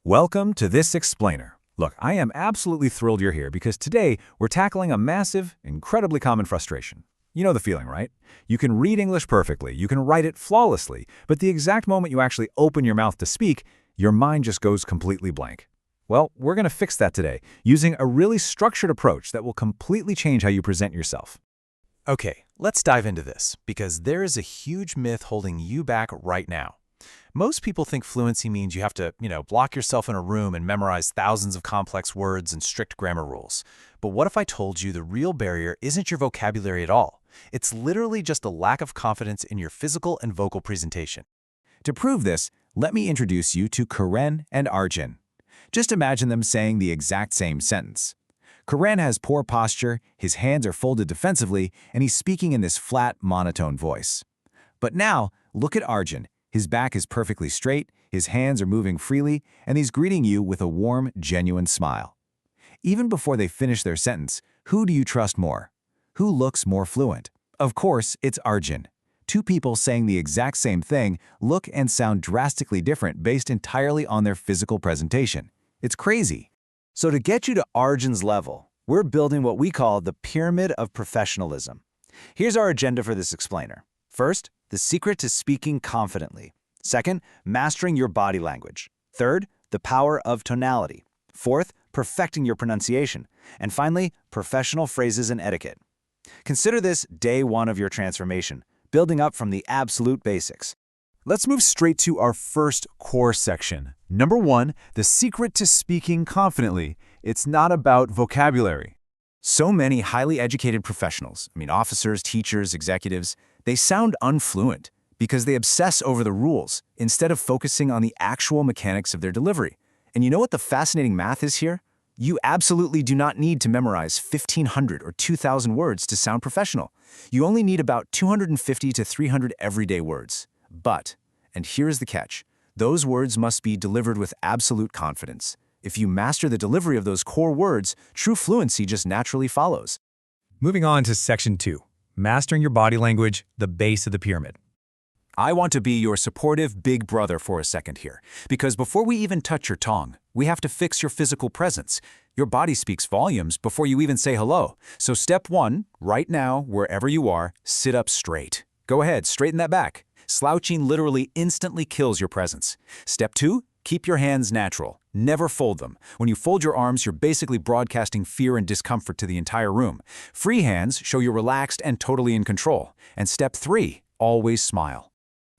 Welcome to This Explainer. Look, I am absolutely thrilled you're here because today we're tackling a massive, incredibly common frustration. You know the feeling, right? You can read English perfectly, you can write it flawlessly, but the exact moment you actually open your mouth to speak, your mind just goes completely blank. Well, we're going to fix that today using a really structured approach that will completely change how you present yourself. Okay, let's dive into this, because there is a huge myth holding you back right now. Most people think fluency means you have to, block yourself in a room and memorize thousands of complex words and strict grammar rules. But what if I told you the real barrier isn't your vocabulary at all? It's literally just a lack of confidence in your physical and vocal presentation. To prove this, let me introduce you to Karen and Arjun. Just imagine them saying the exact same sentence. Karen has poor posture, his hands are folded defensively, and he's speaking in this flat, monotone voice. But now, look at Arjun. His back is perfectly straight, his hands are moving freely, and he's greeting you with a warm, genuine smile. Even before they finish their sentence, who do you trust more? Who looks more fluent? Of course, it's Arjun. Two people saying the exact same thing look and sound drastically different based entirely on their physical presentation. It's crazy. So to get you to Arjun's level, we're building what we call the pyramid of professionalism. Here's our agenda for this explainer. First, the secret to speaking confidently. Second, mastering your body language. Third, the power of tonality. Fourth, perfecting your pronunciation. And finally, professional phrases and etiquette. Consider this day one of your transformation, building up from the absolute basics. Let's move straight to our first core section. Number 1, the secret to speaking confidently. It's not about vocabulary. So many highly educated professionals, officers, teachers, executives, they sound unfluent because they obsess over the rules instead of focusing on the actual mechanics of their delivery. And you know what the fascinating math is here? You absolutely do not need to memorize 1,500 or 2,000 words to sound professional. You only need about 250 to 300 everyday words. But, and here's the catch, those words must be delivered with absolute confidence. If you master the delivery of those core words, true fluency just naturally follows. Moving on to Section 2, Mastering Your Body Language, the Base of the Pyramid. I want to be your supportive big brother for a second here, because before we even touch your tongue, we have to fix your physical presence. Your body speaks volumes before you even say hello. So step 1, right now, wherever you are, sit up straight. Go ahead, straighten that back. Slouching literally instantly kills your presence. Step 2, keep your hands natural. Never fold them. When you fold your arms, you're basically broadcasting fear and discomfort to the entire room. Free hands show you're relaxed and totally in control. And step 3, always smile.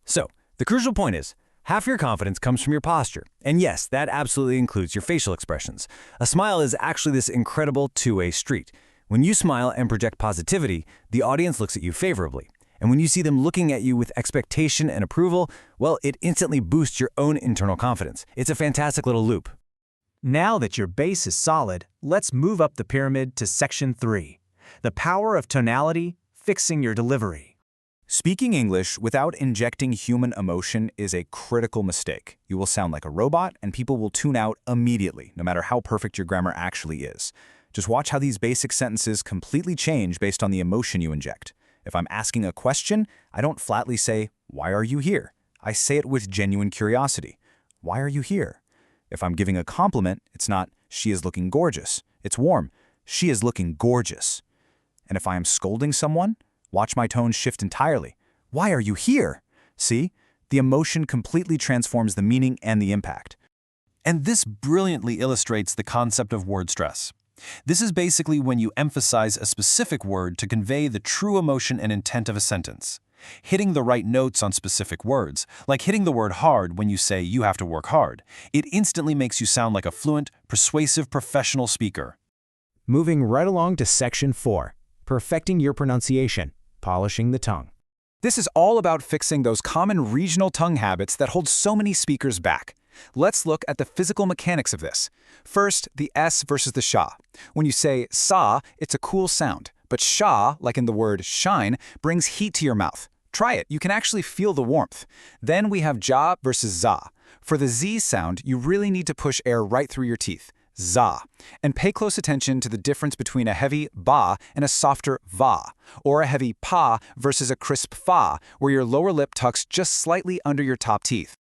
So, the crucial point is, half your confidence comes from your posture. And yes, that absolutely includes your facial expressions. A smile is actually this incredible two-way street. When you smile and project positivity, the audience looks at you favorably. And when you see them looking at you with expectation and approval, well, it instantly boosts your own internal confidence. It's a fantastic little loop. Now that your base is solid, let's move up the pyramid to Section 3, the power of tonality, fixing your delivery. Speaking English without injecting human emotion is a critical mistake. You will sound like a robot, and people will tune out immediately, no matter how perfect your grammar actually is. Just watch how these basic sentences completely change based on the emotion you inject. If I'm asking a question, I don't flatly say, "Why are you here?" I say it with genuine curiosity. "Why are you here?" If I'm giving a compliment, it's not, "She is looking gorgeous." It's warm, "She is looking gorgeous." And if I am scolding someone, watch my tone shift entirely. "Why are you here?" See? The emotion completely transforms the meaning and the impact. And this brilliantly illustrates the concept of word stress. This is basically when you emphasize a specific word to convey the true emotion and intent of a sentence. Hitting the right notes on specific words, like hitting the word hard when you say you have to work hard, it instantly makes you sound like a fluent, persuasive professional speaker. Moving right along to Section 4, perfecting your pronunciation, polishing the tongue. This is all about fixing those common regional tongue habits that hold so many speakers back. Let's look at the physical mechanics of this. First, the S versus the sha. When you say sa, it's a cool sound, but sha, like in the word shine, brings heat to your mouth. Try it, you can actually feel the warmth. Then we have ja versus za. For the Z sound, you really need to push air right through your teeth. Za. And pay close attention to the difference between a heavy ba and a softer va, or a heavy pa versus a crisp fa, where your lower lip tucks just slightly under your top teeth.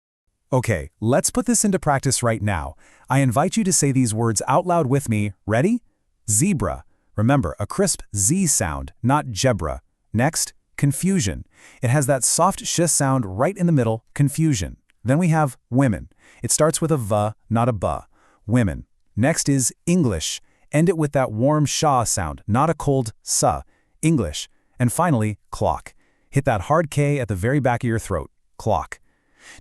Okay, let's put this into practice right now. I invite you to say these words out loud with me. Ready? Zebra. Remember, a crisp Z sound, not jebra. Next, confusion. It has that soft sh sound right in the middle, confusion. Then we have women. It starts with a v, not a b. Women. Next is English. End it with that warm sha sound, not a cold sa. English. And finally, clock. Hit that hard K at the very back of your throat. Clock.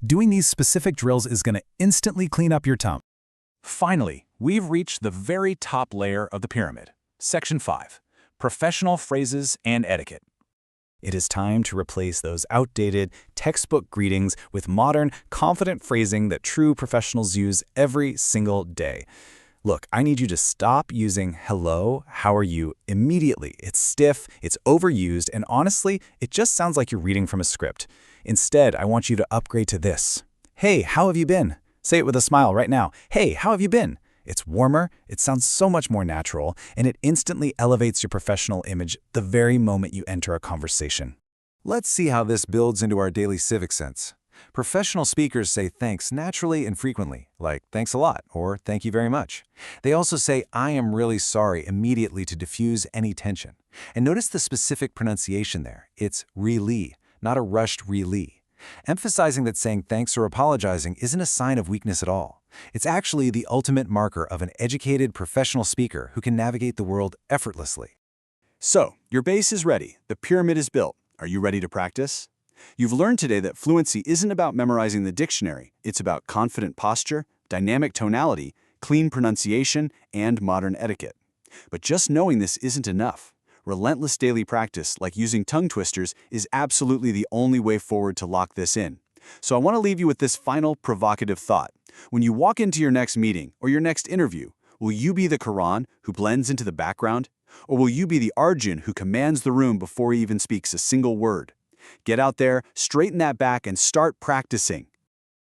Doing these specific drills is going to instantly clean up your tongue. Finally, we've reached the very top layer of the pyramid. Section 5. Professional phrases and etiquette. It is time to replace those outdated textbook greetings with modern, confident phrasing that true professionals use every single day. Look, I need you to stop using hello, how are you immediately. It's stiff, it's overused, and honestly, it just sounds like you're reading from a script. Instead, I want you to upgrade to this. Hey, how have you been? Say it with a smile right now. Hey, how have you been? It's warmer, it sounds so much more natural, and it instantly elevates your professional image the very moment you enter a conversation. Let's see how this builds into our daily civic sense. Professional speakers say thanks naturally and frequently, like thanks a lot or thank you very much. They also say I am really sorry immediately to diffuse any tension. And notice the specific pronunciation there. It's really, not a rushed really. Emphasizing that saying thanks or apologizing isn't a sign of weakness at all. It's actually the ultimate marker of an educated professional speaker who can navigate the world effortlessly. So, your base is ready. The pyramid is built. Are you ready to practice? You've learned today that fluency isn't about memorizing the dictionary. It's about confident posture, dynamic tonality, clean pronunciation, and modern etiquette. But just knowing this isn't enough. Relentless daily practice, like using tongue twisters, is absolutely the only way forward to lock this in. So I want to leave you with this final provocative thought. When you walk into your next meeting or your next interview, will you be the Quran who blends into the background? Or will you be the Arjun who commands the room before he even speaks a single word? Get out there, straighten that back, and start practicing.